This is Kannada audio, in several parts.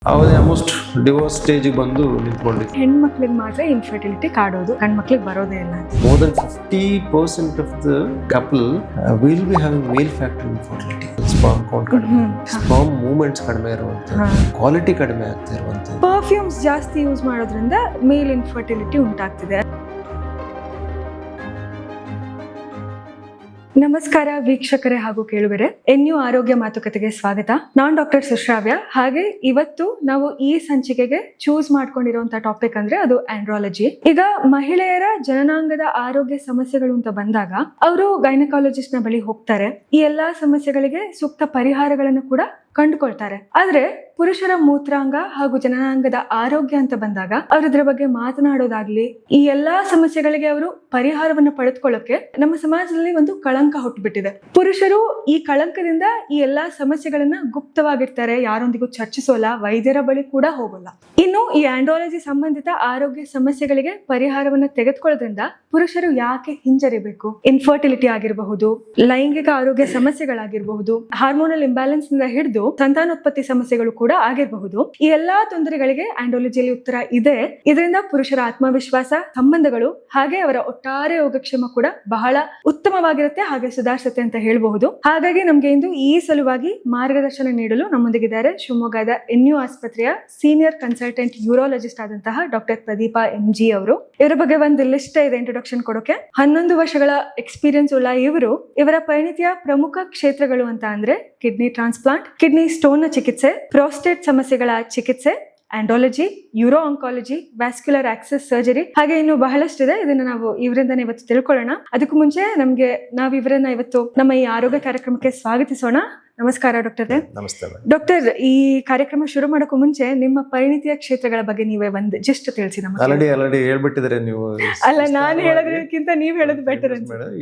ಅವಾಗ ಆಲ್ಮೋಸ್ಟ್ ಡಿವೋರ್ಸ್ ಸ್ಟೇಜಿಗೆ ಬಂದು ನಿಂತ್ಕೊಂಡಿತ್ತು. ಹೆಣ್ಮಕ್ಳಿಗೆ ಮಾತ್ರ ಇನ್ಫರ್ಟಿಲಿಟಿ ಕಾಡೋದು, ಗಂಡ್ಮಕ್ಳಿಗೆ ಬರೋದೇ ಇಲ್ಲ. More than 50% of the couple will be having male factor infertility. Sperm count ಕಡಿಮೆ, sperm movements ಕಡಿಮೆ ಇರುವಂಥದ್ದು, ಕ್ವಾಲಿಟಿ ಕಡಿಮೆ ಆಗ್ತಾ ಇರುವಂಥದ್ದು. ಪರ್ಫ್ಯೂಮ್ಸ್ ಜಾಸ್ತಿ ಯೂಸ್ ಮಾಡೋದ್ರಿಂದ ಮೇಲ್ ಇನ್ಫರ್ಟಿಲಿಟಿ ಉಂಟಾಗ್ತಿದೆ. ನಮಸ್ಕಾರ ವೀಕ್ಷಕರೇ ಹಾಗೂ ಕೇಳುಗರೆ, ಎನ್ಯು ಆರೋಗ್ಯ ಮಾತುಕತೆಗೆ ಸ್ವಾಗತ. ನಾನು ಡಾಕ್ಟರ್ ಸುಶ್ರಾವ್ಯ. ಹಾಗೆ ಇವತ್ತು ನಾವು ಈ ಸಂಚಿಕೆಗೆ ಚೂಸ್ ಮಾಡ್ಕೊಂಡಿರುವಂತ ಟಾಪಿಕ್ ಅಂದ್ರೆ ಅದು ಆಂಡ್ರಾಲಜಿ. ಈಗ ಮಹಿಳೆಯರ ಜನನಾಂಗದ ಆರೋಗ್ಯ ಸಮಸ್ಯೆಗಳು ಅಂತ ಬಂದಾಗ ಅವರು ಗೈನಕಾಲಜಿಸ್ಟ್ ನ ಬಳಿ ಹೋಗ್ತಾರೆ. ಈ ಎಲ್ಲಾ ಸಮಸ್ಯೆಗಳಿಗೆ ಸೂಕ್ತ ಪರಿಹಾರಗಳನ್ನು ಕೂಡ ಕಂಡುಕೊಳ್ತಾರೆ. ಆದ್ರೆ ಪುರುಷರ ಮೂತ್ರಾಂಗ ಹಾಗೂ ಜನನಾಂಗದ ಆರೋಗ್ಯ ಅಂತ ಬಂದಾಗ ಅವ್ರ ಇದ್ರ ಬಗ್ಗೆ ಮಾತನಾಡೋದಾಗ್ಲಿ, ಈ ಎಲ್ಲಾ ಸಮಸ್ಯೆಗಳಿಗೆ ಅವರು ಪರಿಹಾರವನ್ನು ಪಡೆದುಕೊಳ್ಳೋಕೆ ನಮ್ಮ ಸಮಾಜದಲ್ಲಿ ಒಂದು ಕಳಂಕ ಹುಟ್ಟುಬಿಟ್ಟಿದೆ. ಪುರುಷರು ಈ ಕಳಂಕದಿಂದ ಈ ಎಲ್ಲಾ ಸಮಸ್ಯೆಗಳನ್ನ ಗುಪ್ತವಾಗಿರ್ತಾರೆ, ಯಾರೊಂದಿಗೂ ಚರ್ಚಿಸೋಲ್ಲ, ವೈದ್ಯರ ಬಳಿ ಕೂಡ ಹೋಗೋಲ್ಲ. ಇನ್ನು ಈ ಆಂಡ್ರಾಲಜಿ ಸಂಬಂಧಿತ ಆರೋಗ್ಯ ಸಮಸ್ಯೆಗಳಿಗೆ ಪರಿಹಾರವನ್ನ ತೆಗೆದುಕೊಳ್ಳೋದ್ರಿಂದ ಪುರುಷರು ಯಾಕೆ ಹಿಂಜರಿಬೇಕು? ಇನ್ಫರ್ಟಿಲಿಟಿ ಆಗಿರಬಹುದು, ಲೈಂಗಿಕ ಆರೋಗ್ಯ ಸಮಸ್ಯೆಗಳಾಗಿರಬಹುದು, ಹಾರ್ಮೋನಲ್ ಇಂಬ್ಯಾಲೆನ್ಸ್ ನಿಂದ ಹಿಡಿದು ಸಂತಾನೋತ್ಪತ್ತಿ ಸಮಸ್ಯೆಗಳು ಕೂಡ ಆಗಿರಬಹುದು. ಈ ಎಲ್ಲಾ ತೊಂದರೆಗಳಿಗೆ ಆಂಡ್ರಾಲಜಿಯಲ್ಲಿ ಉತ್ತರ ಇದೆ. ಇದರಿಂದ ಪುರುಷರ ಆತ್ಮವಿಶ್ವಾಸ, ಸಂಬಂಧಗಳು ಹಾಗೆ ಅವರ ಒಟ್ಟಾರೆ ಯೋಗಕ್ಷೇಮ ಕೂಡ ಬಹಳ ಉತ್ತಮವಾಗಿರುತ್ತೆ, ಹಾಗೆ ಸುಧಾರಿಸುತ್ತೆ ಅಂತ ಹೇಳಬಹುದು. ಹಾಗಾಗಿ ನಮ್ಗೆ ಇಂದು ಈ ಸಲುವಾಗಿ ಮಾರ್ಗದರ್ಶನ ನೀಡಲು ನಮ್ಮೊಂದಿಗಿದ್ದಾರೆ ಶಿವಮೊಗ್ಗದ ಎನ್ಯು ಆಸ್ಪತ್ರೆಯ ಸೀನಿಯರ್ ಕನ್ಸಲ್ಟೆಂಟ್ ಯೂರಾಲಜಿಸ್ಟ್ ಆದಂತಹ ಡಾಕ್ಟರ್ ಪ್ರದೀಪಾ MG ಅವರು. ಇವರ ಬಗ್ಗೆ ಒಂದು ಲಿಸ್ಟ್ ಇದೆ ಇಂಟ್ರೊಡಕ್ಷನ್ ಕೊಡೋಕೆ. 11 ವರ್ಷಗಳ ಎಕ್ಸ್ಪೀರಿಯನ್ಸ್ ಉಳ್ಳ ಇವರ ಪರಿಣಿತಿಯ ಪ್ರಮುಖ ಕ್ಷೇತ್ರಗಳು ಅಂತ ಅಂದ್ರೆ ಕಿಡ್ನಿ ಟ್ರಾನ್ಸ್ಪ್ಲಾಂಟ್, ಕಿಡ್ನಿ ಸ್ಟೋನ್ ನ ಚಿಕಿತ್ಸೆ, ಪ್ರೋಸ್ಟೇಟ್ ಸಮಸ್ಯೆಗಳ ಚಿಕಿತ್ಸೆ, andrology, euro oncology, vascular access surgery, ಹಾಗೆ ಇನ್ನು ಬಹಳಷ್ಟಿದೆ. ಇದನ್ನ ನಾವು ಇವರಿಂದನೇ ಇವತ್ತು ತಿಳ್ಕೊಳ್ಳೋಣ. ಅದಕ್ಕೂ ಮುಂಚೆ ನಾವು ಇವರನ್ನ ಇವತ್ತು ನಮ್ಮ ಈ ಆರೋಗ್ಯ ಕಾರ್ಯಕ್ರಮಕ್ಕೆ ಸ್ವಾಗತಿಸೋಣ. ನಮಸ್ಕಾರ ಡಾಕ್ಟರ್. ನಮಸ್ತೆ ಡಾಕ್ಟರ್, ಈ ಕಾರ್ಯಕ್ರಮ ಶುರು ಮಾಡೋಕ್ಕೂ ಮುಂಚೆ ನಿಮ್ಮ ಪರಿಣಿತಿಯ ಕ್ಷೇತ್ರಗಳ ಬಗ್ಗೆ ನೀವೇ ಒಂದು ಜಸ್ಟ್ ತಿಳಿಸಿ. ಆಲ್ರೆಡಿ ಹೇಳ್ಬಿಟ್ಟಿದ್ರೆ ನೀವು. ಅಲ್ಲ, ನಾನು ಹೇಳೋದಕ್ಕಿಂತ ನೀವು ಹೇಳೋದು better.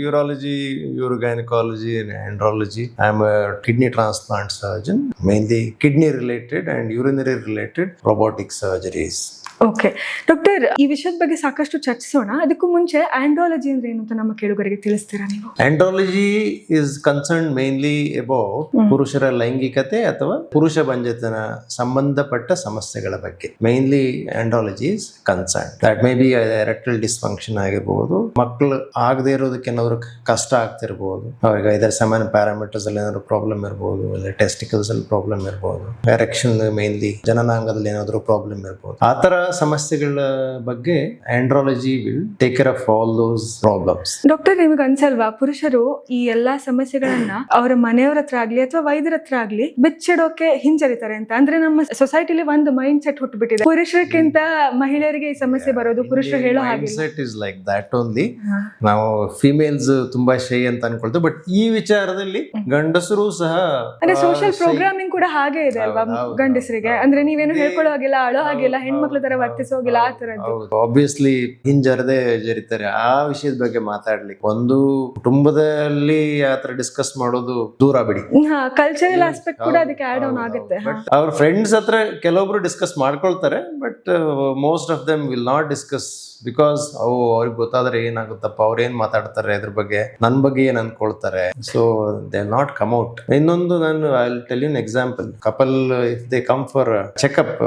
Urology, urogynaecology, andrology. I am a kidney transplant surgeon, mainly kidney related and urinary related robotic surgeries. Okay doctor, ಈ ವಿಷಯದ ಬಗ್ಗೆ ಸಾಕಷ್ಟು ಚರ್ಚಿಸೋಣ. ಅದಕ್ಕೂ ಮುಂಚೆ ಆಂಡ್ರಾಲಜಿ ಅಂದ್ರೆ ಏನು ಅಂತ ನಮ್ಮ ಕೇಳುಗರಿಗೆ ತಿಳಿಸ್ತೀರಾ ನೀವು? Andrology is concern mainly about ಪುರುಷರ ಲೈಂಗಿಕತೆ ಅಥವಾ ಪುರುಷ ಬಂಜತನ ಸಂಬಂಧಪಟ್ಟ ಸಮಸ್ಯೆಗಳ ಬಗ್ಗೆ mainly andrology is concern. That may be erectile dysfunction ಆಗಿರ್ಬೋದು, ಮಕ್ಕಳು ಆಗದೆ ಇರೋದಕ್ಕೆ ಏನಾದ್ರು ಕಷ್ಟ ಆಗ್ತಿರ್ಬೋದು, ಅವಾಗ ಇದರ ಸಮಾನ ಪ್ಯಾರಾಮೀಟರ್ಸ್ ಅಲ್ಲಿ ಏನಾದ್ರು ಪ್ರಾಬ್ಲಮ್ ಇರ್ಬೋದು, ಇಲ್ಲ ಟೆಸ್ಟಿಕಲ್ಸ್ ಅಲ್ಲಿ ಪ್ರಾಬ್ಲಮ್ ಇರ್ಬೋದು, ಎರೆಕ್ಷನ್ ಮೇನ್ಲಿ ಜನನಾಂಗದಲ್ಲಿ ಏನಾದ್ರು ಪ್ರಾಬ್ಲಮ್ ಇರ್ಬೋದು. ಆ ತರ ಸಮಸ್ಯೆಗಳ ಬಗ್ಗೆ andrology will take care of all those problems. Doctor, ನಿಮಗೆ ಅನ್ಸಲ್ವಾ ಪುರುಷರು ಈ ಎಲ್ಲಾ ಸಮಸ್ಯೆಗಳನ್ನ ಅವರ ಮನೆಯವ್ರ ಹತ್ರ ಆಗ್ಲಿ ಅಥವಾ ವೈದ್ಯರ ಹತ್ರ ಆಗ್ಲಿ ಬಿಚ್ಚಿಡೋಕೆ ಹಿಂಜರಿತಾರೆ ಅಂತ? ಅಂದ್ರೆ ನಮ್ಮ ಸೊಸೈಟಿಲಿ ಒಂದು ಮೈಂಡ್ ಸೆಟ್ ಹುಟ್ಟುಬಿಟ್ಟಿದೆ, ಪುರುಷರಿಗಿಂತ ಮಹಿಳೆಯರಿಗೆ ಈ ಸಮಸ್ಯೆ ಬರೋದು, ಪುರುಷರು ಹೇಳೋ ಹಾಗೆ. Mind set is like that only. ನಾವು ಫಿಮೇಲ್ಸ್ ತುಂಬಾ ಶೈ ಅಂತ ಅನ್ಕೊಳ್ತೇವೆ, ಬಟ್ ಈ ವಿಚಾರದಲ್ಲಿ ಗಂಡಸರು ಸಹ ಅಂದ್ರೆ ಸೋಷಿಯಲ್ ಪ್ರೋಗ್ರಾಮಿಂಗ್ ಕೂಡ ಹಾಗೆ ಇದೆ ಅಲ್ವಾ ಗಂಡಸರಿಗೆ? ಅಂದ್ರೆ ನೀವೇನು ಹೇಳ್ಕೊಳ್ಳೋ ಹಾಗಿಲ್ಲ, ಅಳೋ ಹಾಗಿಲ್ಲ, ಹೆಣ್ಮಕ್ಳ ತರ ವರ್ತಿಸೋಗಿಲ್ಲ, ಆ ತರದ್ದು. ಆಬ್ವಿಯಸ್ಲಿ ಹಿಂಜರದೆ ಜರಿತಾರೆ. ಆ ವಿಷಯದ ಬಗ್ಗೆ ಮಾತಾಡ್ಲಿಕ್ಕೆ ಒಂದು ಕುಟುಂಬದಲ್ಲಿ ಆತರ ಡಿಸ್ಕಸ್ ಮಾಡೋದು ದೂರ ಬಿಡಿ. ಕಲ್ಚರಲ್ ಆಸ್ಪೆಕ್ಟ್ ಕೂಡ ಅದಕ್ಕೆ ಆಡ್ ಆನ್ ಆಗುತ್ತೆ. ಅವ್ರ ಫ್ರೆಂಡ್ಸ್ ಹತ್ರ ಕೆಲವೊಬ್ರು ಡಿಸ್ಕಸ್ ಮಾಡ್ಕೊಳ್ತಾರೆ, but most of them will not discuss because ಅವ್ರಿಗೆ ಗೊತ್ತಾದ್ರೆ ಏನಾಗುತ್ತಪ್ಪ, ಅವ್ರ ಏನ್ ಮಾತಾಡ್ತಾರೆ ಇದ್ರ ಬಗ್ಗೆ, ನನ್ ಬಗ್ಗೆ ಏನ್ ಅನ್ಕೊಳ್ತಾರೆ. So they not come out. ಇನ್ನೊಂದು ನಾನು I will tell you example. Couple if they come for checkup,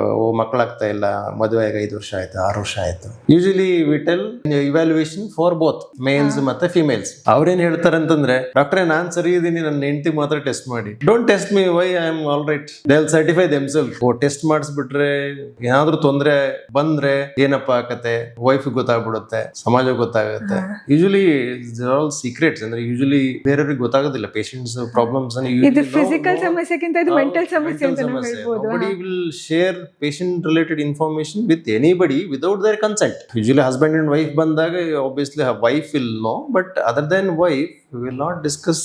ಮಕ್ಕಳಾಗ್ತಾ ಇಲ್ಲ, ಮದುವೆ 5 ವರ್ಷ ಆಯ್ತು, 6 ವರ್ಷ ಆಯ್ತು, usually we tell evaluation for both males ಮತ್ತೆ ಫಿಮೇಲ್ಸ್. ಅವ್ರೇನ್ ಹೇಳ್ತಾರೆ ಅಂತಂದ್ರೆ, ಡಾಕ್ಟ್ರೆ ನಾನ್ ಸರಿ ಇದೀನಿ, ನನ್ನ ಹೆಂಡತಿ ಮಾತ್ರ ಟೆಸ್ಟ್ ಮಾಡಿ. Don't test me, why I am all right. They will certify themselves. Test ಮಾಡಿಸ್ಬಿಟ್ರೆ ಏನಾದ್ರೂ ತೊಂದ್ರೆ ಬಂದ್ರೆ ಏನಪ್ಪ ಆಕತೆ, ವೈಫ್ ಗೊತ್ತಾಗ್ಬಿಡುತ್ತೆ, ಸಮಾಜ ಗೊತ್ತಾಗುತ್ತೆ. Usually all secrets. ಅಂದ್ರೆ ಯೂಶಲಿ ಬೇರೆಯವ್ರಿಗೆ ಗೊತ್ತಾಗೋದಿಲ್ಲ ಪೇಷಂಟ್ಸ್ ಪ್ರಾಬ್ಲಮ್ಸ್. ಇದು ಫಿಸಿಕಲ್ ಸಮಸ್ಯೆಗಿಂತ ಇದು ಮೆಂಟಲ್ ಸಮಸ್ಯೆ ಅಂತ ನಾವು ಹೇಳ್ಬೋದು. Nobody will share patient related information with anybody without their consent. Usually husband and wife ಬಂದಾಗ obviously wife will know, but other than wife we will not discuss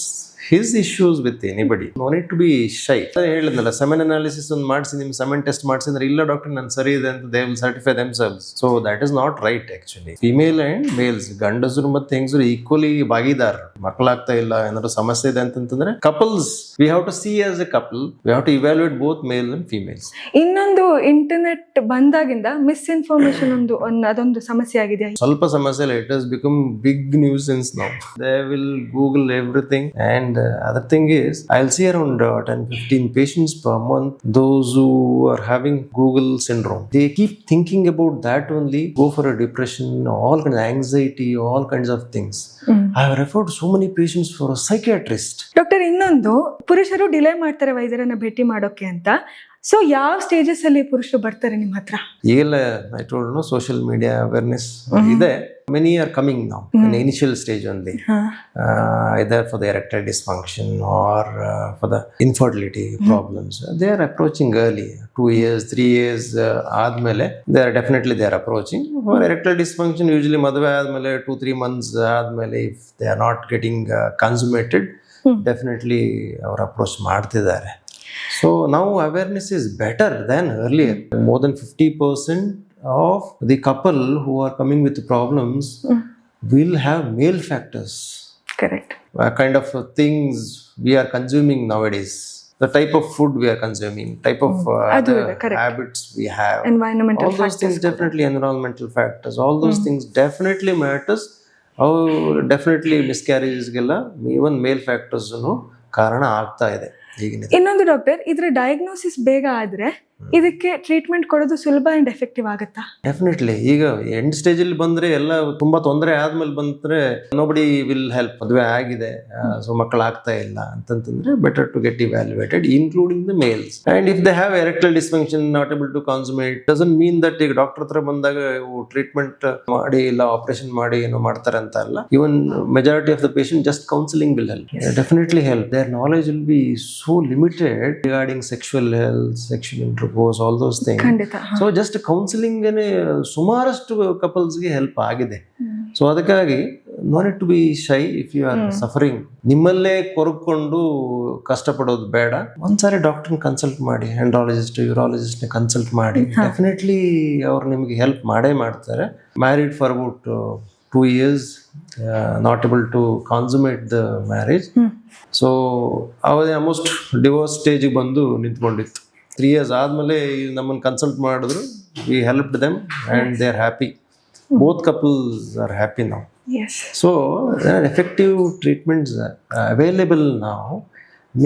his issues with anybody. No need to be shy. ಹೇಳಿದ್ನಲ್ಲ, ಸೆಮೆನ್ ಅನಾಲಿಸಿಸ್ ಒಂದು ಮಾಡಿಸಿ, ನಿಮ್ ಸೆಮೆನ್ ಟೆಸ್ಟ್ ಮಾಡಿಸಿದ್ರೆ ಇಲ್ಲ ಡಾಕ್ಟರ್ ನಾನು ಸರಿ ಇದೆ ಅಂತ they will certify themselves. So that is not right actually. Female and males, ಗಂಡಸರು ಮತ್ತೆ ಹೆಂಗಸರು ಈಕ್ವಲಿ ಭಾಗಿದಾರ. ಮಕ್ಕಳಾಗ್ತಾ ಇಲ್ಲ, ಏನಾದ್ರು ಸಮಸ್ಯೆ ಇದೆ ಅಂತಂದ್ರೆ couples we have to see as a couple, we have to evaluate both male and females. ಇನ್ನೊಂದು ಇಂಟರ್ನೆಟ್ ಬಂದಾಗಿಂದ ಮಿಸ್ಇನ್ಫಾರ್ಮೇಶನ್ ಅದೊಂದು ಸಮಸ್ಯೆ ಆಗಿದೆ. ಸ್ವಲ್ಪ ಸಮಸ್ಯೆ ಇಲ್ಲ, it has become big nuisance now. They will Google everything and other thing is, I'll see around 10-15 patients per month, those who are having Google syndrome. They keep thinking about that only, go for a depression, all kinds of anxiety, all kinds of things. I have referred so many patients for a psychiatrist. Doctor, ಇನ್ನೊಂದು, ಪುರುಷರು ಡಿಲೇ ಮಾಡ್ತಾರೆ ವೈದ್ಯರನ್ನ ಭೇಟಿ ಮಾಡೋಕೆ ಅಂತ. ಸೊ ಯಾವ ಸ್ಟೇಜಸ್ ಅಲ್ಲಿ ಪುರುಷರು ಬರ್ತಾರೆ ನಿಮ್ಮ ಹತ್ರ? ಈಗೆಲ್ಲ I told you, social media awareness ಇದೆ. Many are coming now in the initial stage only, either for the erectile dysfunction or for the infertility problems. They are approaching early, 2 years, 3 years ಆದ್ಮೇಲೆ they are approaching. For erectile dysfunction, usually ಮದುವೆ ಆದ್ಮೇಲೆ 2-3 months ಆದ್ಮೇಲೆ, if they are not getting consummated, definitely our approach ಮಾಡ್ತಿದ್ದಾರೆ. So now awareness is better than earlier. More than 50% of the couple who are coming with problems will have male factors. Correct. Kind of things we are consuming nowadays. The type of food we are consuming, type of other habits we have. Environmental all those things definitely, environmental factors. All those things definitely matters. Definitely miscarriagesಗೆಲ್ಲ even male factors ಕಾರಣ ಆಗ್ತಾ ಇದೆ. ಇನ್ನೊಂದು ಡಾಕ್ಟರ್, ಇದ್ರ ಡಯಾಗ್ನೋಸಿಸ್ ಬೇಗ ಆದ್ರೆ ಇದಕ್ಕೆ ಟ್ರೀಟ್ಮೆಂಟ್ ಕೊಡೋದು ಸುಲಭ ಅಂಡ್ ಎಫೆಕ್ಟಿವ್ ಆಗುತ್ತಾ? ಡೆಫಿನೆಟ್ಲಿ. ಈಗ ಎಂಡ್ ಸ್ಟೇಜ್ ಅಲ್ಲಿ ಬಂದ್ರೆ, ಎಲ್ಲ ತುಂಬಾ ತೊಂದರೆ ಆದ್ಮೇಲೆ ಬಂದ್ರೆ, ನೋಬಡಿ ವಿಲ್ ಹೆಲ್ಪ್. ಮದುವೆ ಆಗಿದೆ, ಸೊ ಮಕ್ಕಳಾಗ್ತಾ ಇಲ್ಲ ಅಂತಂತಂದ್ರೆ better to get evaluated, including the males. And if they have erectile dysfunction, not able to consummate, doesn't mean that ಈಗ ಡಾಕ್ಟರ್ ಹತ್ರ ಬಂದಾಗ ಟ್ರೀಟ್ಮೆಂಟ್ ಮಾಡಿ ಇಲ್ಲ ಆಪರೇಷನ್ ಮಾಡಿ ಏನೋ ಮಾಡ್ತಾರೆ ಅಂತ ಅಲ್ಲ. Even majority of the patient just counselling will help. Definitely help. Their knowledge will be so limited regarding sexual health, sexual intercourse, all those things. So just counselling ಸುಮಾರಷ್ಟು ಕಪಲ್ಸ್ಗೆ ಹೆಲ್ಪ್ ಆಗಿದೆ. ಸೊ ಅದಕ್ಕಾಗಿ no need to be shy if you are suffering. ನಿಮ್ಮಲ್ಲೇ ಕೊರಕೊಂಡು ಕಷ್ಟಪಡೋದು ಬೇಡ. ಒಂದ್ಸಾರಿ ಡಾಕ್ಟರ್ನ ಕನ್ಸಲ್ಟ್ ಮಾಡಿ, ಆಂಡ್ರಾಲಜಿಸ್ಟ್, ಯೂರಾಲಜಿಸ್ಟ್ ನ ಕನ್ಸಲ್ಟ್ ಮಾಡಿ, ಡೆಫಿನೆಟ್ಲಿ ಅವ್ರು ನಿಮಗೆ ಹೆಲ್ಪ್ ಮಾಡೇ ಮಾಡ್ತಾರೆ. Married for about 2 years, not able to consummate the marriage. So ಅವಾಗ ಆಲ್ಮೋಸ್ಟ್ ಡಿವೋರ್ಸ್ ಸ್ಟೇಜಿಗೆ ಬಂದು ನಿಂತ್ಕೊಂಡಿತ್ತು. 3 years ಆದಮೇಲೆ ನಮ್ಮನ್ನು ಕನ್ಸಲ್ಟ್ ಮಾಡಿದ್ರು. We helped them and they are happy. Both couples are happy now. So effective treatments available now.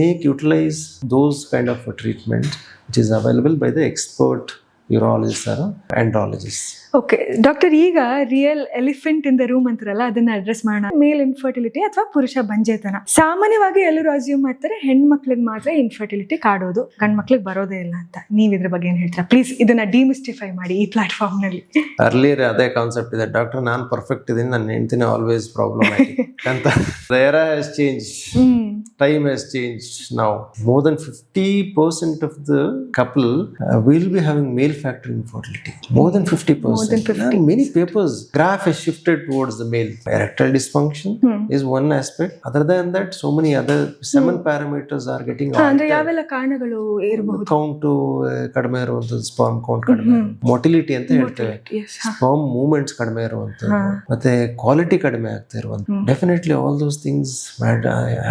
Make utilize those kind of treatment which is available by the expert urologists or andrologists. Okay doctor, ಈಗ real elephant in the room ಅಂತಾರಲ್ಲ, ಅದನ್ನ ಅಡ್ರೆಸ್ ಮಾಡೋಣ. ಮೇಲ್ ಇನ್ಫರ್ಟಿಲಿಟಿ ಅಥವಾ ಪುರುಷ ಬಂಜೆತನ. ಸಾಮಾನ್ಯವಾಗಿ ಎಲ್ಲರೂ ಅಸ್ಯೂಮ್ ಮಾಡ್ತಾರೆ ಹೆಣ್ಮಕ್ಳಿಗೆ ಮಾತ್ರ ಇನ್ಫರ್ಟಿಲಿಟಿ ಕಾಡೋದು, ಗಂಡ್ ಮಕ್ಳಿಗೆ ಬರೋದೇ ಇಲ್ಲ ಅಂತ. ನೀವ್ ಇದ್ರ ಬಗ್ಗೆ ಏನ್ ಹೇಳ್ತೀರಾ? ಪ್ಲೀಸ್ ಇದನ್ನ ಡಿಮಿಸ್ಟಿಫೈ ಮಾಡಿ ಈ ಪ್ಲಾಟ್ಫಾರ್ಮ್ ನಲ್ಲಿ. ಅರ್ಲಿಯರ್ ಅದೇ ಕಾನ್ಸೆಪ್ಟ್ ಇದೆ, ಡಾಕ್ಟರ್ ನಾನ್ ಪರ್ಫೆಕ್ಟ್ ಇದೀನಿ, ನನ್ನ ಹೆಂಡತಿನೇ ಆಲ್ವೇಸ್ ಪ್ರಾಬ್ಲಮ್ಯಾಟಿಕ್ ಅಂತ. The era has changed. Time has changed now. More than 50% of the couple will be having male factor infertility. More than 50%. And many papers, graph has shifted towards the male. Erectile dysfunction is one aspect. Other than that, so many other semen parameters are getting altered. ಅಂದ್ರೆ ಯಾವೆಲ್ಲ ಕಾರಣಗಳು ಇರಬಹುದು? ಕೌಂಟ್ ಕಡಿಮೆ ಇರುವಂತದ್ದು, ಸ್ಪರ್ಮ್ ಕೌಂಟ್ ಕಡಿಮೆ, ಮೊಟಿಲಿಟಿ ಅಂತ ಹೇಳ್ತೇವೆ, ಸ್ಪರ್ಮ್ ಮೂವ್ಮೆಂಟ್ಸ್ ಕಡಿಮೆ ಇರುವಂತದ್ದು, ಮತ್ತೆ ಕ್ವಾಲಿಟಿ ಕಡಿಮೆ ಆಗ್ತಾ ಇರುವಂತ. Definitely all those things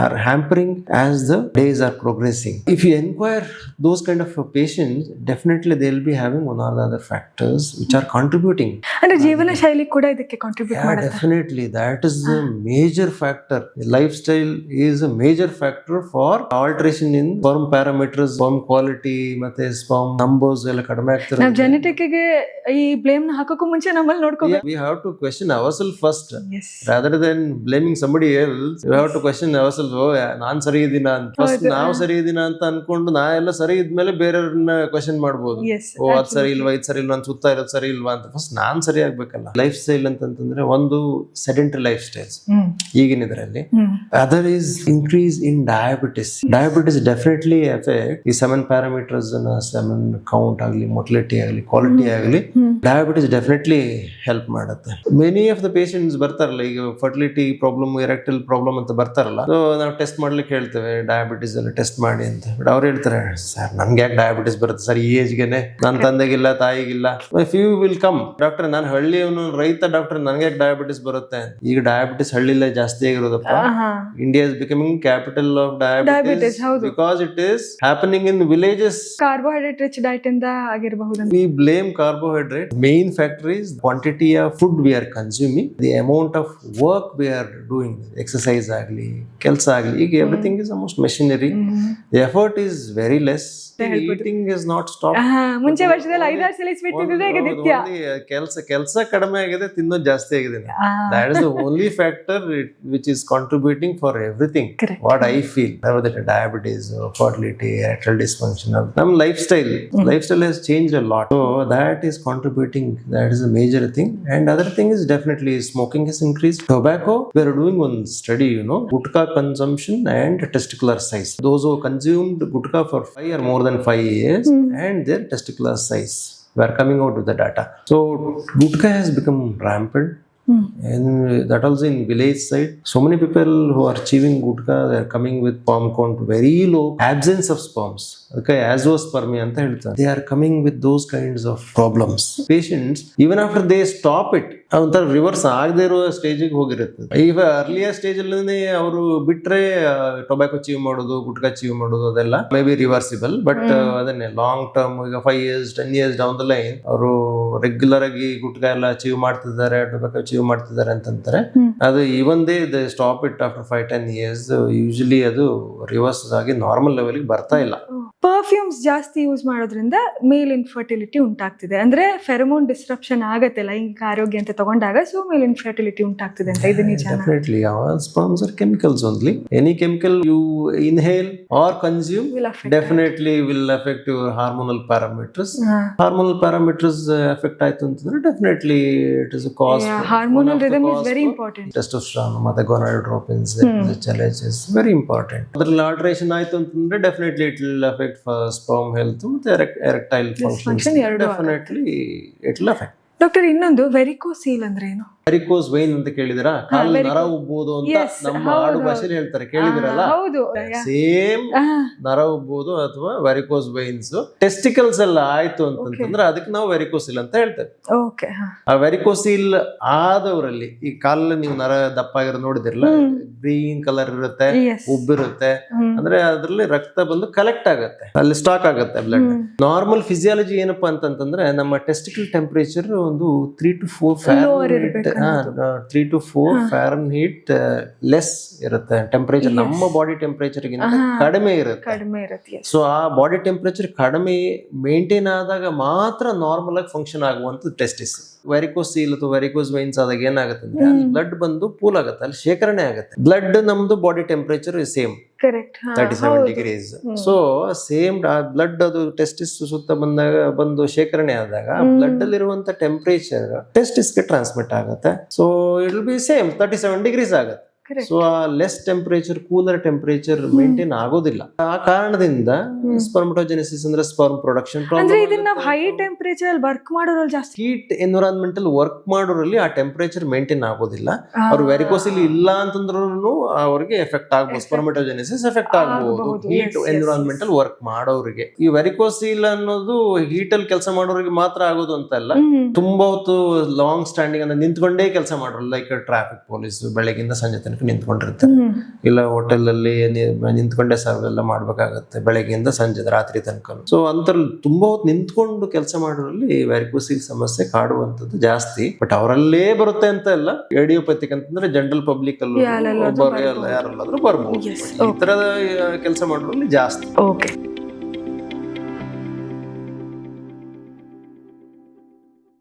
are hampering as the days are progressing. If you inquire those kind of patients, definitely they will be having one or the other factors which are contributing. ಅಂದ್ರೆ ಜೀವನ ಶೈಲಿ ಕೂಡ ಇದಕ್ಕೆ ಕಾಂಟ್ರಿಬ್ಯೂಟ್ ಮಾಡುತ್ತೆ. Definitely that is the major factor. Lifestyle is a major factor for alteration in sperm parameters, sperm quality, ಮತ್ತೆ sperm numbers ಎಲ್ಲ ಕಡಿಮೆ ಆಗ್ತಿರೋದು. ನಾವು ಜೆನೆಟಿಕ್ ಗೆ ಈ ಬ್ಲೇಮ್ ನ ಹಾಕೋಕ್ಕೂ ಮುಂಚೆ ನಮ್ಮಲ್ಲಿ ನೋಡ್ಕೋಬೇಕು. We have to question ourselves first. Rather than blaming somebody else, we have to question ourselves. ನಾನ್ ಸರಿ ಇದೀನಾ ಅಂತ. ಫಸ್ಟ್ ನಾವು ಸರಿ ಇದೀನಾ ಅಂತ ಅನ್ಕೊಂಡು ನಾ ಎಲ್ಲ ಸರಿ ಇದ್ಮೇಲೆ ಬೇರೆಯವ್ರನ್ನ ಕ್ವೆಶ್ಚನ್ ಮಾಡ್ಬೋದು. ಅದ್ ಸರಿ ಇಲ್ವಾ, ಇದ್ ಸರಿ ಇಲ್ವಾ, ನನ್ ಸುತ್ತ ಇರೋದು ಸರಿ ಇಲ್ವಾ ಅಂತ. ಫಸ್ಟ್ ನಾನ್ ಸರಿ ಆಗ್ಬೇಕಲ್ಲ. ಲೈಫ್ ಸ್ಟೈಲ್ ಅಂತಂದ್ರೆ ಒಂದು ಸೆಡೆಂಟರಿ ಲೈಫ್ ಸ್ಟೈಲ್ಸ್ ಈಗಿನ ಇದರಲ್ಲಿ. Other is increase in diabetes. Diabetes definitely effect ಈ ಸೆಮೆನ್ ಪ್ಯಾರಾಮೀಟರ್ಸ್, ಸೆಮೆನ್ ಕೌಂಟ್ ಆಗಲಿ, ಮೊಟಿಲಿಟಿ ಆಗಲಿ, ಕ್ವಾಲಿಟಿ ಆಗಲಿ, ಡಯಾಬಿಟಿಸ್ ಡೆಫಿನೆಟ್ಲಿ ಹೆಲ್ಪ್ ಮಾಡುತ್ತೆ. ಮೆನಿ ಆಫ್ ದ ಪೇಷಂಟ್ಸ್ ಬರ್ತಾರಲ್ಲ, ಈಗ ಫರ್ಟಿಲಿಟಿ ಪ್ರಾಬ್ಲಮ್, ಎರೆಕ್ಟೈಲ್ ಪ್ರಾಬ್ಲಮ್ ಅಂತ ಬರ್ತಾರಲ್ಲ, ನಾವು ಟೆಸ್ಟ್ ಮಾಡ್ಲಿಕ್ಕೆ ಹೇಳ್ತೇವೆ, ಡಯಾಬಿಟಿಸ್ ಎಲ್ಲ ಟೆಸ್ಟ್ ಮಾಡಿ ಅಂತ. ಬಟ್ ಅವ್ರು ಹೇಳ್ತಾರೆ, ಸರ್ ನನ್ಗೆ ಯಾಕೆ ಡಯಾಬಿಟಿಸ್ ಬರುತ್ತೆ ಸರ್ ಈ ಏಜ್ಗೆನೆ, ನನ್ನ ತಂದೆಗಿಲ್ಲ ತಾಯಿಗಿಲ್ಲ. If you will come doctor, ನಾನು ಹಳ್ಳಿಯವನು ರೈತ ಡಾಕ್ಟರ್, ನನಗೆ ಡಯಾಬಿಟಿಸ್ ಬರುತ್ತೆ. ಈಗ ಡಯಾಬಿಟಿಸ್ ಹಳ್ಳಿಲೇ ಜಾಸ್ತಿ ಆಗಿರೋದಪ್ಪ. India is becoming capital of diabetes because it is happening in villages. Carbohydrate rich diet ಇಂದ ಆಗಿರಬಹುದು. We blame carbohydrate. Main factor is quantity of food we are consuming, the amount of work we are doing, exercise agli, kelsa agli. ಈಗ everything is almost machinery. The effort is very less. Eating is not stopped. ಮುಂಚೆ ವರ್ಷದಲ್ಲಿ 5-6 ಸಲ ಸ್ವೀಟ್ ತಿಂದಿದ್ರೆ ಈಗ ನಿತ್ಯ. ಕೆಲಸ ಕಡಿಮೆ ಆಗಿದೆ, ತಿನ್ನೋದು ಜಾಸ್ತಿ ಆಗಿದೆ. That is the only factor which is contributing for everything. Correct. What I feel, whether it is diabetes, fertility, erectile dysfunction, ನಮ್ಮ lifestyle has changed a lot. So that is contributing. That is a major thing. And other thing is definitely smoking has increased. Tobacco, we are doing one study, gutka consumption and testicular size. Those who consumed gutka for 5 or more than 5 years and their testicular size, we are coming out with the data. So gutka has become rampant. And that also in village side, so many people who are chewing gutka, they are coming with sperm count very low, absence of sperms, okay, azoospermia anta ಹೇಳ್ತಾರೆ. They are coming with those kinds of problems. Patients, even after they stop it, ಒಂಥರ ರಿವರ್ಸ್ ಆಗದೆ ಇರೋ ಸ್ಟೇಜಿಗೆ ಹೋಗಿರುತ್ತೆ. ಈಗ ಅರ್ಲಿಯರ್ ಸ್ಟೇಜ್ ಅಲ್ಲಿ ಅವರು ಬಿಟ್ರೆ ಟೊಬ್ಯಾಕೊ ಚೀವ್ ಮಾಡೋದು, ಗುಟ್ಕಾ ಚೀವ್ ಮಾಡೋದು ಅದೆಲ್ಲ ಮೇ ಬಿ ರಿವರ್ಸಿಬಲ್. ಬಟ್ ಅದನ್ನೇ ಲಾಂಗ್ ಟರ್ಮ್, ಈಗ 5 years 10 years down the line ಅವರು ರೆಗ್ಯುಲರ್ ಆಗಿ ಗುಟ್ಕಾ ಎಲ್ಲ ಚೀವ್ ಮಾಡ್ತಿದ್ದಾರೆ, ಟೊಬ್ಯಾಕೊ ಚೀವ್ ಮಾಡ್ತಿದ್ದಾರೆ ಅಂತಂತಾರೆ. ಅದು even they stop it after 5-10 years, usually ಅದು ರಿವರ್ಸ್ ಆಗಿ ನಾರ್ಮಲ್ ಲೆವೆಲ್ಗೆ ಬರ್ತಾ ಇಲ್ಲ. ಪರ್ಫ್ಯೂಮ್ಸ್ ಜಾಸ್ತಿ ಯೂಸ್ ಮಾಡೋದ್ರಿಂದ ಮೇಲ್ ಇನ್ಫರ್ಟಿಲಿಟಿ ಉಂಟಾಗ್ತಿದೆ ಅಂದ್ರೆ ಫೆರಮೋನ್ ಡಿಸ್ಟ್ರಪ್ಷನ್ ಆಗತ್ತೆ ಲೈಂಗಿಕ ಆರೋಗ್ಯ ಅಂತ ತಗೊಂಡಾಗ, ಸೊ ಮೇಲ್ ಇನ್ಫರ್ಟಿಲಿಟಿ ಉಂಟಾಗ್ತಿದೆ ಅಂತ. ಇದು ನಿಜ? Definitely, all sperms are chemicals only. Any chemical you inhale or consume definitely will affect your hormonal parameters. Hormonal parameters affect ಆಯ್ತು ಅಂತಂದ್ರೆ definitely it is a cause. Hormonal rhythm is very important. Testosterone ಮತ್ತೆ gonadotropins, HLH is very important. ಅದ್ರಲ್ಲಿ ಆಲ್ಟರೇಷನ್ ಆಯ್ತು ಅಂತಂದ್ರೆ definitely it will affect for sperm health ಮತ್ತೆ erectile functions. Definitely it will affect. Doctor, ಇನ್ನೊಂದು ವೆರಿಕೋಸೀಲ್ ಅಂದ್ರೆ ಏನು? ವೆರಿಕೋಸ್ ವೈನ್ ಅಂತ ಕೇಳಿದಿರಾ? ಕಾಲು ನರ ಉಬ್ಬೋದು ಅಂತ ನಮ್ಮ ಆಡು ಭಾಷೆಯಲ್ಲಿ ಹೇಳ್ತಾರೆ, ಕೇಳಿದಿರಲ್ಲ? ಹೌದು, ಸೇಮ್ ನರ ಉಬ್ಬೋದು ಅಥವಾ ವೆರಿಕೋಸ್ ವೈನ್ಸ್. ಟೆಸ್ಟಿಕಲ್ಸ್ ಎಲ್ಲ ಆಯ್ತು ಅಂತಂದ್ರೆ ಅದಕ್ಕೆ ನಾವು ವೆರಿಕೋಸಿಲ್ ಅಂತ ಹೇಳ್ತೇವೆ. ಆ ವೆರಿಕೋಸಿಲ್ ಆದವರಲ್ಲಿ ಈ ಕಾಲಲ್ಲಿ ನೀವು ನರ ದಪ್ಪ ಆಗಿರೋ ನೋಡಿದಿರಲ್ಲ, ಗ್ರೀನ್ ಕಲರ್ ಇರುತ್ತೆ, ಉಬ್ಬಿರುತ್ತೆ, ಅಂದ್ರೆ ಅದ್ರಲ್ಲಿ ರಕ್ತ ಬಂದು ಕಲೆಕ್ಟ್ ಆಗತ್ತೆ, ಅಲ್ಲಿ ಸ್ಟಾಕ್ ಆಗತ್ತೆ ಬ್ಲಡ್. ನಾರ್ಮಲ್ ಫಿಸಿಯಾಲಜಿ ಏನಪ್ಪಾ ಅಂತಂದ್ರೆ ನಮ್ಮ ಟೆಸ್ಟಿಕಲ್ ಟೆಂಪರೇಚರ್ ಒಂದು 3 to 4 Fahrenheit ಲೆಸ್ ಇರುತ್ತೆ ಟೆಂಪರೇಚರ್. ನಮ್ಮ ಬಾಡಿ ಟೆಂಪರೇಚರ್ ಗಿಂತ ಕಡಿಮೆ ಇರುತ್ತೆ. ಸೊ ಆ ಬಾಡಿ ಟೆಂಪರೇಚರ್ ಕಡಿಮೆ ಮೇಂಟೈನ್ ಆದಾಗ ಮಾತ್ರ ನಾರ್ಮಲ್ ಆಗಿ ಫಂಕ್ಷನ್ ಆಗುವಂತ ಟೆಸ್ಟಿಸ್. ವೆರಿಕೋಸೀಲ್ ಅಥವಾ ವೆರಿಕೋಸ್ ವೈನ್ಸ್ ಆದಾಗ ಏನಾಗುತ್ತೆ ಅಂದ್ರೆ ಬ್ಲಡ್ ಬಂದು ಪೂಲ್ ಆಗುತ್ತೆ, ಅಲ್ಲಿ ಶೇಖರಣೆ ಆಗುತ್ತೆ. ಬ್ಲಡ್ ನಮ್ದು body temperature same 37 degrees. So same blood ಅದು ಟೆಸ್ಟಿಸ್ ಸುತ್ತ ಬಂದು ಶೇಖರಣೆ ಆದಾಗ ಬ್ಲಡ್ ಅಲ್ಲಿರುವಂತ ಟೆಂಪರೇಚರ್ ಟೆಸ್ಟಿಸ್ ಗೆ ಟ್ರಾನ್ಸ್ಮಿಟ್ ಆಗುತ್ತೆ. So it will be same 37 degrees ಆಗುತ್ತೆ. ಸೊ ಆ less temperature, cooler temperature maintain ಆಗೋದಿಲ್ಲ. ಆ ಕಾರಣದಿಂದ ಸ್ಪರ್ಮಟೋಜೆನೆಸಿಸ್ ಅಂದ್ರೆ sperm production problem. High temperature work ಮಾಡೋರಲ್ಲಿ ಜಾಸ್ತಿ, ಹೀಟ್ ಎನ್ವಿರಾನ್ಮೆಂಟ್ ಅಲ್ಲಿ ವರ್ಕ್ ಮಾಡೋರಲ್ಲಿ ಆ ಟೆಂಪರೇಚರ್ ಮೇಂಟೈನ್ ಆಗೋದಿಲ್ಲ. ಅವ್ರು ವೆರಿಕೋಸಿಲ್ ಇಲ್ಲ ಅಂತಂದ್ರೂ ಅವ್ರಿಗೆ ಎಫೆಕ್ಟ್ ಆಗ್ಬೋದು, ಸ್ಪರ್ಮಟೋಜೆನೆಸಿಸ್ ಎಫೆಕ್ಟ್ ಆಗ್ಬಹುದು ಹೀಟ್ ಎನ್ವಿರಾನ್ಮೆಂಟ್ ಅಲ್ಲಿ ವರ್ಕ್ ಮಾಡೋರಿಗೆ. ಈ ವೆರಿಕೋಸಿಲ್ ಅನ್ನೋದು ಹೀಟ್ ಅಲ್ಲಿ ಕೆಲಸ ಮಾಡೋರಿಗೆ ಮಾತ್ರ ಆಗೋದು ಅಂತ ಅಲ್ಲ, ತುಂಬಾ ಹೊತ್ತು ಲಾಂಗ್ ಸ್ಟ್ಯಾಂಡಿಂಗ್ ಅಂದ್ರೆ ನಿಂತ್ಕೊಂಡೇ ಕೆಲಸ ಮಾಡೋರು, ಲೈಕ್ ಟ್ರಾಫಿಕ್ ಪೊಲೀಸ್ ಬೆಳಗಿಂದ ಸಂಜೆ ತನಕ ನಿಂತ್ಕೊಂಡಿರ್ತಾರೆ, ಇಲ್ಲ ಹೋಟೆಲ್ ಅಲ್ಲಿ ನಿಂತ್ಕೊಂಡೇ ಸರ್ವ್ ಎಲ್ಲ ಮಾಡ್ಬೇಕಾಗತ್ತೆ ಬೆಳಗ್ಗೆಯಿಂದ ಸಂಜೆ ರಾತ್ರಿ ತನಕ. ಸೊ ಅಂತರಲ್ಲಿ ತುಂಬಾ ಹೊತ್ತು ನಿಂತ್ಕೊಂಡು ಕೆಲಸ ಮಾಡೋರಲ್ಲಿ ವೆರಿಕೋಸಿಲ್ ಸಮಸ್ಯೆ ಕಾಡುವಂತದ್ದು ಜಾಸ್ತಿ. ಬಟ್ ಅವರಲ್ಲೇ ಬರುತ್ತೆ ಅಂತ ಅಲ್ಲ, ಏಡಿಯೋಪತಿಕ್ ಅಂತಂದ್ರೆ ಜನರಲ್ ಪಬ್ಲಿಕ್ ಅಲ್ಲೂ ಯಾರಲ್ಲಾದ್ರೂ ಬರ್ಬೋದು. ಈ ತರದ ಕೆಲಸ ಮಾಡೋರಲ್ಲಿ ಜಾಸ್ತಿ.